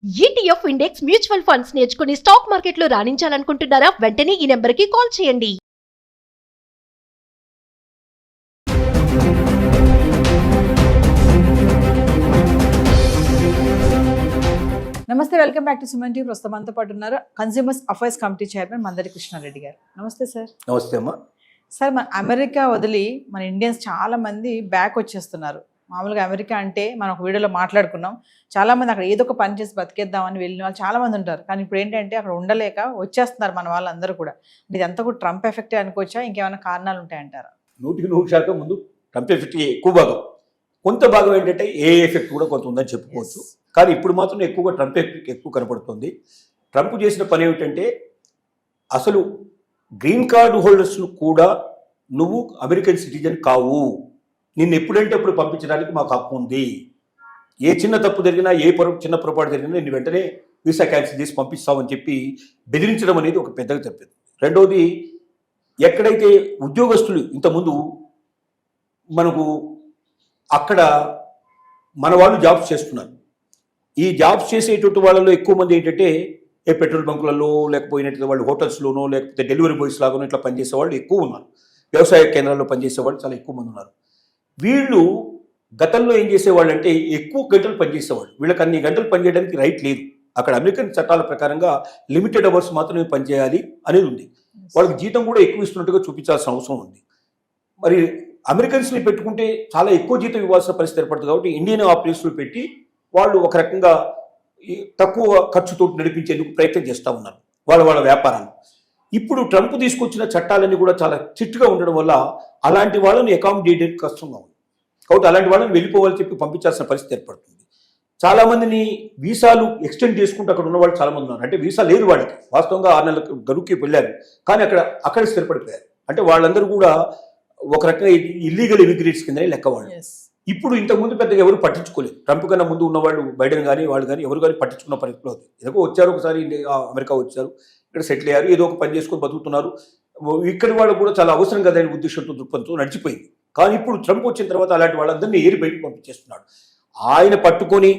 ETF index mutual funds నేర్చుకుని stock మార్కెట్లో రాణించాలనుకుంటున్నారా? వెంటనే ఈ నెంబర్కి కాల్ చేయండి. నమస్తే, welcome back to Suman TV. ప్రస్తుతం మనతో పాటు ఉన్నారు consumers affairs committee chairman Mandari Krishna Reddy గారు. నమస్తే సార్. నమస్తే అమ్మా. సార్, మన అమెరికా వదిలి మన ఇండియన్స్ చాలా మంది బ్యాక్ వచ్చేస్తున్నారు. మామూలుగా అమెరికా అంటే మనం ఒక వీడియోలో మాట్లాడుకున్నాం, చాలా మంది అక్కడ ఏదో ఒక పని చేసి బతికేద్దామని వెళ్ళిన వాళ్ళు చాలా మంది ఉంటారు. కానీ ఇప్పుడు ఏంటంటే అక్కడ ఉండలేక వచ్చేస్తున్నారు మన వాళ్ళందరూ కూడా. ఇదంతా కూడా ట్రంప్ ఎఫెక్టే అనుకోవచ్చా, ఇంకేమైనా కారణాలు ఉంటాయంటారా? 100% ముందు ట్రంప్ ఎఫెక్ట్ ఎక్కువ భాగం, కొంత భాగం ఏంటంటే ఏ ఎఫెక్ట్ కూడా కొంత ఉందని చెప్పుకోవచ్చు. కానీ ఇప్పుడు మాత్రం ఎక్కువగా ట్రంప్ ఎఫెక్ట్ ఎక్కువ కనపడుతుంది. ట్రంప్ చేసిన పని ఏమిటంటే, అసలు గ్రీన్ కార్డు హోల్డర్స్ను కూడా నువ్వు అమెరికన్ సిటిజన్ కావు, నిన్ను ఎప్పుడంటే అప్పుడు పంపించడానికి మాకు హక్కు ఉంది, ఏ చిన్న తప్పు జరిగినా ఏ చిన్న పొరపాటు జరిగినా నిన్ను వెంటనే వీసా క్యాన్సిల్ చేసి పంపిస్తామని చెప్పి బెదిరించడం అనేది ఒక పెద్దగా తప్పింది. రెండవది, ఎక్కడైతే ఉద్యోగస్తులు ఇంతకుముందు మనకు అక్కడ మన వాళ్ళు జాబ్స్ చేస్తున్నారు, ఈ జాబ్స్ చేసేటువంటి వాళ్ళలో ఎక్కువ మంది ఏంటంటే పెట్రోల్ బంకులలో లేకపోయినట్టు వాళ్ళు హోటల్స్లోనో లేకపోతే డెలివరీ బాయ్స్ లాగానో ఇట్లా పనిచేసే వాళ్ళు ఎక్కువ ఉన్నారు. వ్యవసాయ కేంద్రాల్లో పనిచేసే వాళ్ళు చాలా ఎక్కువ మంది ఉన్నారు. వీళ్ళు గతంలో ఏం చేసేవాళ్ళు అంటే ఎక్కువ గంటలు పనిచేసేవాళ్ళు. వీళ్ళకి అన్ని గంటలు పనిచేయడానికి రైట్ లేదు. అక్కడ అమెరికన్ చట్టాల ప్రకారంగా లిమిటెడ్ అవర్స్ మాత్రమే పనిచేయాలి అనేది ఉంది. వాళ్ళకి జీతం కూడా ఎక్కువ ఇస్తున్నట్టుగా చూపించాల్సిన అవసరం ఉంది. మరి అమెరికన్స్ని పెట్టుకుంటే చాలా ఎక్కువ జీతం ఇవ్వాల్సిన పరిస్థితి ఏర్పడుతుంది. కాబట్టి ఇండియన్ ఆపరేషన్లు పెట్టి వాళ్ళు ఒక రకంగా తక్కువ ఖర్చుతో నడిపించేందుకు ప్రయత్నం చేస్తూ ఉన్నారు వాళ్ళ వ్యాపారాన్ని. ఇప్పుడు ట్రంప్ తీసుకొచ్చిన చట్టాలన్నీ కూడా చాలా స్ట్రిక్ట్గా ఉండడం వల్ల అలాంటి వాళ్ళని అకామిడేట్ కష్టంగా ఉంది. కాబట్టి అలాంటి వాళ్ళని వెళ్ళిపోవాలని చెప్పి పంపించాల్సిన పరిస్థితి ఏర్పడుతుంది. చాలామందిని వీసాలు ఎక్స్టెండ్ చేసుకుంటూ అక్కడ ఉన్న వాళ్ళు చాలామంది ఉన్నారు. అంటే వీసా లేదు వాళ్ళకి, వాస్తవంగా 6 నెలలకు గడువుకి వెళ్ళారు, కానీ అక్కడే స్థిరపడిపోయారు. అంటే వాళ్ళందరూ కూడా ఒక రకంగా ఇల్లీగల్ ఇమిగ్రేట్స్ కిందనే లెక్క వాళ్ళు. ఇప్పుడు ఇంతకుముందు పెద్దగా ఎవరు పట్టించుకోలేదు. ట్రంప్ కన్నా ముందు ఉన్నవాళ్ళు, బైడెన్ కానీ వాళ్ళు కానీ ఎవరు కానీ పట్టించుకున్న పరిస్థితిలో ఉంది. ఏదో వచ్చారు, ఒకసారి అమెరికా వచ్చారు, ఇక్కడ సెటిల్ అయ్యారు, ఏదో ఒక పని చేసుకొని బతుకుతున్నారు. ఇక్కడి వాళ్ళు కూడా చాలా అవసరం కదా అనే ఉద్దేశంతో దృక్పథంతో నడిచిపోయింది. కానీ ఇప్పుడు ట్రంప్ వచ్చిన తర్వాత అలాంటి వాళ్ళందరినీ ఏరి బయటకు పంపించేస్తున్నాడు. ఆయన పట్టుకొని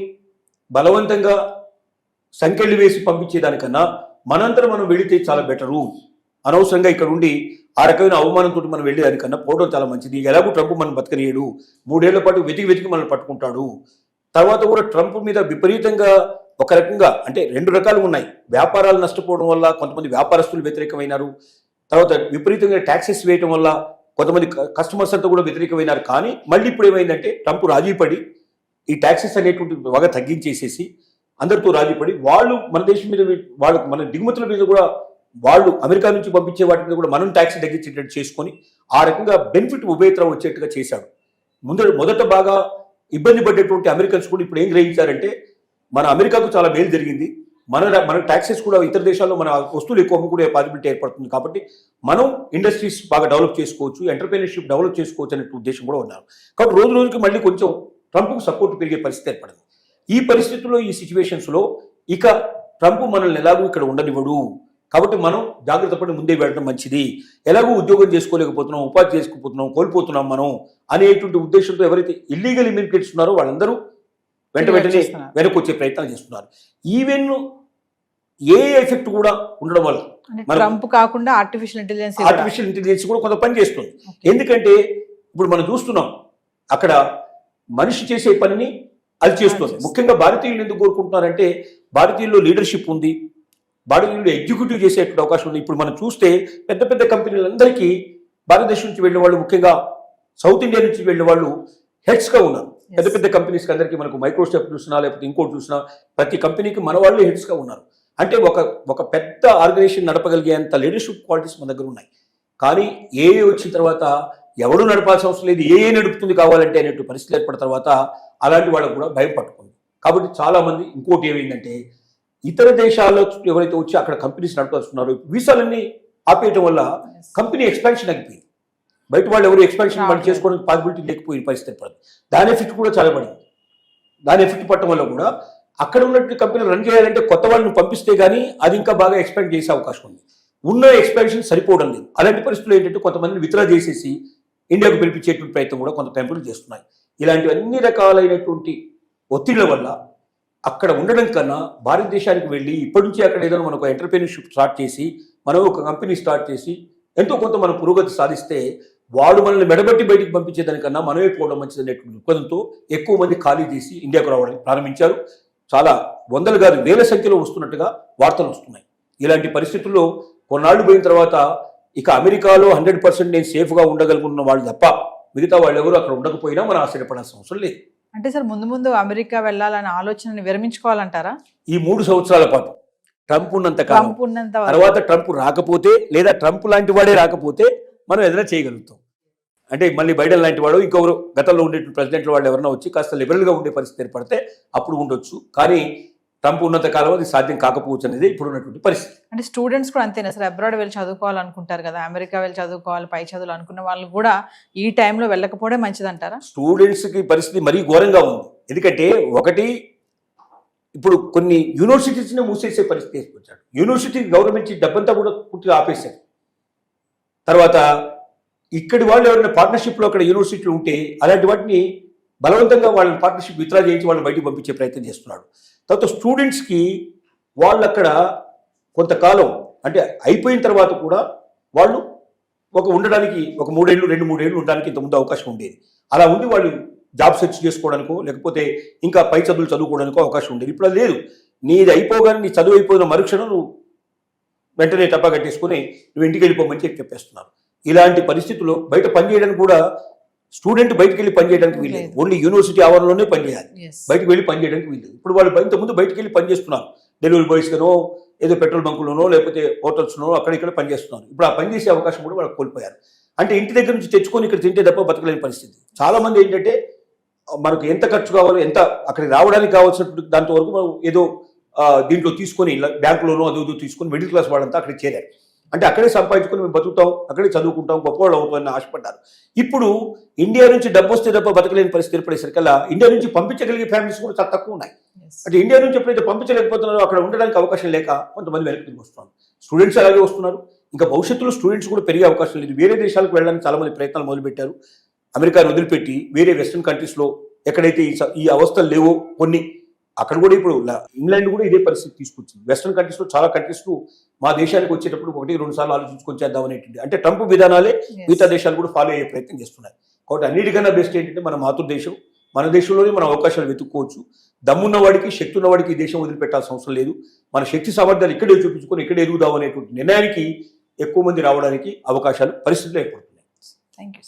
బలవంతంగా సంకెళ్ళు వేసి పంపించేదానికన్నా మనంతరం మనం వెళితే చాలా బెటరు. అనవసరంగా ఇక్కడ ఉండి ఆ రకమైన అవమానంతో మనం వెళ్ళేదానికన్నా పోవడం చాలా మంచిది. ఎలాగో ట్రంప్ మనం బతకనీయడు, 3 ఏళ్ల పాటు వెతికి మనల్ని పట్టుకుంటాడు. తర్వాత కూడా ట్రంప్ మీద విపరీతంగా ఒక రకంగా అంటే 2 రకాలు ఉన్నాయి. వ్యాపారాలు నష్టపోవడం వల్ల కొంతమంది వ్యాపారస్తులు వ్యతిరేకమైనారు. తర్వాత విపరీతంగా ట్యాక్సెస్ వేయడం వల్ల కొంతమంది కస్టమర్స్ అంతా కూడా వ్యతిరేకమైనారు. కానీ మళ్ళీ ఇప్పుడు ఏమైందంటే ట్రంప్ రాజీపడి ఈ ట్యాక్సెస్ అనేటువంటి బాగా తగ్గించేసేసి అందరితో రాజీపడి వాళ్ళు మన దేశం మీద వాళ్ళు మన దిగుమతుల మీద కూడా వాళ్ళు అమెరికా నుంచి పంపించే వాటి మీద కూడా మనం ట్యాక్స్ తగ్గించేటట్టు చేసుకొని ఆ రకంగా బెనిఫిట్ ఉభయత్రం వచ్చేట్టుగా చేశాడు. మొదట బాగా ఇబ్బంది పడ్డటువంటి అమెరికన్స్ కూడా ఇప్పుడు ఏం గ్రహించారంటే మన అమెరికాకు చాలా మేలు జరిగింది, మన ట్యాక్సెస్ కూడా ఇతర దేశాల్లో మన వస్తువులు ఎక్కువ అమ్ముకునే పాసిబిలిటీ ఏర్పడుతుంది, కాబట్టి మనం ఇండస్ట్రీస్ బాగా డెవలప్ చేసుకోవచ్చు, ఎంటర్ప్రెన్యూర్షిప్ డెవలప్ చేసుకోవచ్చు అనే ఉద్దేశం కూడా ఉన్నారు. కాబట్టి రోజు రోజుకి మళ్ళీ కొంచెం ట్రంప్కు సపోర్ట్ పెరిగే పరిస్థితి ఏర్పడింది. ఈ పరిస్థితుల్లో ఈ సిచ్యువేషన్స్లో ఇక ట్రంప్ మనల్ని ఎలాగూ ఇక్కడ ఉండనివ్వడు, కాబట్టి మనం జాగ్రత్త పడి ముందే వెళ్ళడం మంచిది. ఎలాగో ఉద్యోగం చేసుకోలేకపోతున్నాం, ఉపాధి చేసుకోకపోతున్నాం, కోల్పోతున్నాం మనం అనేటువంటి ఉద్దేశంతో ఎవరైతే ఇల్లీగల్ ఇమిగ్రేట్స్ ఉన్నారో వాళ్ళందరూ వెంటనే వెనక్కి వచ్చే ప్రయత్నాలు చేస్తున్నారు. ఈవెన్ ఏ ఎఫెక్ట్ కూడా ఉండడం వల్ల ట్రంప్ కాకుండా ఆర్టిఫిషియల్ ఇంటెలిజెన్స్ కూడా కొంత పని చేస్తుంది. ఎందుకంటే ఇప్పుడు మనం చూస్తున్నాం అక్కడ మనిషి చేసే పనిని అది చేస్తుంది. ముఖ్యంగా భారతీయులు ఎందుకు కోరుకుంటున్నారంటే భారతీయుల్లో లీడర్షిప్ ఉంది, భారతీయులు ఎగ్జిక్యూటివ్ చేసేటువంటి అవకాశం ఉంది. ఇప్పుడు మనం చూస్తే పెద్ద పెద్ద కంపెనీలందరికీ భారతదేశం నుంచి వెళ్ళిన వాళ్ళు, ముఖ్యంగా సౌత్ ఇండియా నుంచి వెళ్ళిన వాళ్ళు హెడ్స్గా ఉన్నారు. పెద్ద పెద్ద కంపెనీస్కి అందరికీ మనకు మైక్రోసాఫ్ట్ చూసినా లేకపోతే ఇంకోటి చూసినా ప్రతి కంపెనీకి మన వాళ్ళు హెడ్స్గా ఉన్నారు. అంటే ఒక పెద్ద ఆర్గనైజేషన్ నడపగలిగేంత లీడర్షిప్ క్వాలిటీస్ మన దగ్గర ఉన్నాయి. కానీ ఏ వచ్చిన తర్వాత ఎవరు నడపాల్సిన అవసరం లేదు, ఏ నడుపుతుంది కావాలంటే అనేటు పరిస్థితులు ఏర్పడిన తర్వాత అలాంటి వాళ్ళకు కూడా భయం పట్టుకుంది. కాబట్టి చాలామంది ఇంకోటి ఏమైందంటే ఇతర దేశాల్లో ఎవరైతే వచ్చి అక్కడ కంపెనీస్ నడపాల్స్తున్నారో వీసాలన్నీ ఆపేయటం వల్ల కంపెనీ ఎక్స్పాన్షన్ ఆగిపోయింది. బయట వాళ్ళు ఎవరు ఎక్స్పాన్షన్ వాళ్ళు చేసుకోవడానికి పాసిబిలిటీ లేకపోయిన పరిస్థితి ఏర్పడింది. దాని ఎఫెక్ట్ కూడా చాలా పడింది. దాని ఎఫెక్ట్ పడటం వల్ల కూడా అక్కడ ఉన్నటువంటి కంపెనీ రన్ చేయాలంటే కొత్త వాళ్ళని పంపిస్తే కానీ అది ఇంకా బాగా ఎక్స్పాండ్ చేసే అవకాశం ఉంది. ఉన్న ఎక్స్పాన్షన్ సరిపోవడం లేదు. అలాంటి పరిస్థితులు ఏంటంటే కొంతమందిని విత్డ్రా చేసేసి ఇండియాకు పిలిపించేటువంటి ప్రయత్నం కూడా కొంత కంపెనీలు చేస్తున్నాయి. ఇలాంటి అన్ని రకాలైనటువంటి ఒత్తిళ్ల వల్ల అక్కడ ఉండడం కన్నా భారతదేశానికి వెళ్ళి ఇప్పటి నుంచి అక్కడ ఏదైనా మనకు ఎంటర్ప్రీనర్షిప్ స్టార్ట్ చేసి మనం ఒక కంపెనీ స్టార్ట్ చేసి ఎంతో కొంత మనం పురోగతి సాధిస్తే వాడు మనల్ని మెడబట్టి బయటికి పంపించేదానికన్నా మనమే పోవడం మంచిదనేటువంటి దృక్పథంతో ఎక్కువ మంది ఖాళీ చేసి ఇండియాకు రావడానికి ప్రారంభించారు. చాలా వందలు కాదు వేల సంఖ్యలో వస్తున్నట్టుగా వార్తలు వస్తున్నాయి. ఇలాంటి పరిస్థితుల్లో కొన్నాళ్ళు పోయిన తర్వాత ఇక అమెరికాలో 100% నేను సేఫ్గా ఉండగలుగుతున్న వాళ్ళు తప్ప మిగతా వాళ్ళు ఎవరు అక్కడ ఉండకపోయినా మనం ఆశ్చర్యపడాల్సిన అవసరం లేదు. అంటే సార్ ముందు ముందు అమెరికా వెళ్ళాలనే ఆలోచనని విరమించుకోవాలంటారా? ఈ 3 సంవత్సరాల పాటు ట్రంప్ ఉన్నంత కాలం, ట్రంప్ ఉన్నంత వరకు. తర్వాత ట్రంప్ రాకపోతే లేదా ట్రంప్ లాంటి వాడే రాకపోతే మనం ఏదైనా చేయగలుగుతాం. అంటే మళ్ళీ బైడెన్ లాంటి వాడు ఇంకొకరు గతంలో ఉండేటువంటి ప్రెసిడెంట్ల వాళ్ళు ఎవరైనా వచ్చి కాస్త లిబరల్గా ఉండే పరిస్థితి ఏర్పడితే అప్పుడు ఉండొచ్చు. కానీ ట్రంప్ ఉన్నంత కాలం అది సాధ్యం కాకపోవచ్చు అనేది ఇప్పుడు ఉన్నటువంటి పరిస్థితి. అంటే స్టూడెంట్స్ కూడా అంతేనా సార్? అబ్రాడ్ వెళ్ళి చదువుకోవాలనుకుంటారు కదా, అమెరికా వెళ్ళి చదువుకోవాలి, పై చదువులు అనుకున్న వాళ్ళు కూడా ఈ టైంలో వెళ్ళకపోవడం మంచిదంటారా? స్టూడెంట్స్కి పరిస్థితి మరీ ఘోరంగా ఉంది. ఎందుకంటే ఒకటి ఇప్పుడు కొన్ని యూనివర్సిటీస్ని మూసేసే పరిస్థితి తీసుకొచ్చాడు. యూనివర్సిటీ గవర్నమెంట్ డబ్బంతా కూడా పూర్తిగా ఆపేశారు. తర్వాత ఇక్కడి వాళ్ళు ఎవరైనా పార్ట్నర్షిప్లో అక్కడ యూనివర్సిటీలు ఉంటే అలాంటి వాటిని బలవంతంగా వాళ్ళని పార్ట్నర్షిప్ విత్డ్రా చేయించి వాళ్ళని బయటికి పంపించే ప్రయత్నం చేస్తున్నాడు. తర్వాత స్టూడెంట్స్కి వాళ్ళు అక్కడ కొంతకాలం అంటే అయిపోయిన తర్వాత కూడా వాళ్ళు ఉండడానికి ఒక 3 ఏళ్ళు 2-3 ఏళ్ళు ఉండడానికి ఇంతకుముందు అవకాశం ఉండేది. అలా ఉండి వాళ్ళు జాబ్ సెర్చ్ చేసుకోవడానికో లేకపోతే ఇంకా పై చదువులు చదువుకోవడానికో అవకాశం ఉండేది. ఇప్పుడు అది లేదు. నీది అయిపోగానే నీ చదువు అయిపోయిన మరుక్షణం నువ్వు వెంటనే టప్పా కట్టేసుకుని నువ్వు ఇంటికి వెళ్ళిపోమని చెప్పేస్తున్నారు. ఇలాంటి పరిస్థితుల్లో బయట పనిచేయడానికి కూడా స్టూడెంట్ బయటకు వెళ్ళి పనిచేయడానికి వీల్లేదు. ఓన్లీ యూనివర్సిటీ ఆవరణలోనే పనిచేయాలి, బయటకు వెళ్ళి పనిచేయడానికి వీల్లేదు. ఇప్పుడు వాళ్ళు ఇంతకుముందు బయటకు వెళ్ళి పనిచేస్తున్నారు, డెలివరీ బాయ్స్గానో ఏదో పెట్రోల్ బంకులోనో లేకపోతే హోటల్స్లోనో అక్కడ పనిచేస్తున్నారు. ఇప్పుడు ఆ పనిచేసే అవకాశం కూడా వాళ్ళకి కోల్పోయారు. అంటే ఇంటి దగ్గర నుంచి తెచ్చుకొని ఇక్కడ తింటే తప్ప బతకలేని పరిస్థితి. చాలా మంది ఏంటంటే మనకు ఎంత ఖర్చు కావాలో ఎంత అక్కడికి రావడానికి కావాల్సినటువంటి దాంతో వరకు మనం ఏదో దీంట్లో తీసుకొని బ్యాంకులోనో అదో తీసుకొని మిడిల్ క్లాస్ వాళ్ళంతా అక్కడికి చేరారు. అంటే అక్కడే సంపాదించుకొని మేము బతుకుతాం, అక్కడే చదువుకుంటాం, గొప్పవాళ్ళు అవుతామని ఆశపడ్డారు. ఇప్పుడు ఇండియా నుంచి డబ్బు వస్తే తప్ప బతకలేని పరిస్థితి ఏర్పడేసరికల్లా ఇండియా నుంచి పంపించగలిగే ఫ్యామిలీస్ కూడా చాలా తక్కువ ఉన్నాయి. అంటే ఇండియా నుంచి ఎప్పుడైతే పంపించలేకపోతున్నారో అక్కడ ఉండడానికి అవకాశం లేక కొంతమంది వెనక్కి తిరిగి వస్తున్నారు. స్టూడెంట్స్ అలాగే వస్తున్నారు. ఇంకా భవిష్యత్తులో స్టూడెంట్స్ కూడా పెరిగే అవకాశం లేదు. వేరే దేశాలకు వెళ్ళడానికి చాలా మంది ప్రయత్నాలు మొదలుపెట్టారు. అమెరికాను వదిలిపెట్టి వేరే వెస్ట్రన్ కంట్రీస్లో ఎక్కడైతే ఈ అవస్థలు లేవో కొన్ని అక్కడ కూడా ఇప్పుడు ఇంగ్లాండ్ కూడా ఇదే పరిస్థితి తీసుకొచ్చింది. వెస్ట్రన్ కంట్రీస్లో చాలా కంట్రీస్లో మా దేశానికి వచ్చేటప్పుడు 1-2 సార్లు ఆలోచించుకొని చేద్దాం అనేటువంటి అంటే ట్రంప్ విధానాలే మిగతా దేశాలు కూడా ఫాలో అయ్యే ప్రయత్నం చేస్తున్నాయి. కాబట్టి అన్నిటికన్నా బెస్ట్ ఏంటంటే మన మాతృదేశం, మన దేశంలోనే మన అవకాశాలు వెతుక్కోవచ్చు. దమ్మున్న వాడికి శక్తి ఉన్న వాడికి ఈ దేశం వదిలిపెట్టాల్సిన అవసరం లేదు. మన శక్తి సామర్థ్యాలు ఇక్కడే చూపించుకొని ఇక్కడే ఎదుగుదాం అనేటువంటి నిర్ణయానికి ఎక్కువ మంది రావడానికి అవకాశాలు పరిస్థితులు ఏర్పడుతున్నాయి. Thank you.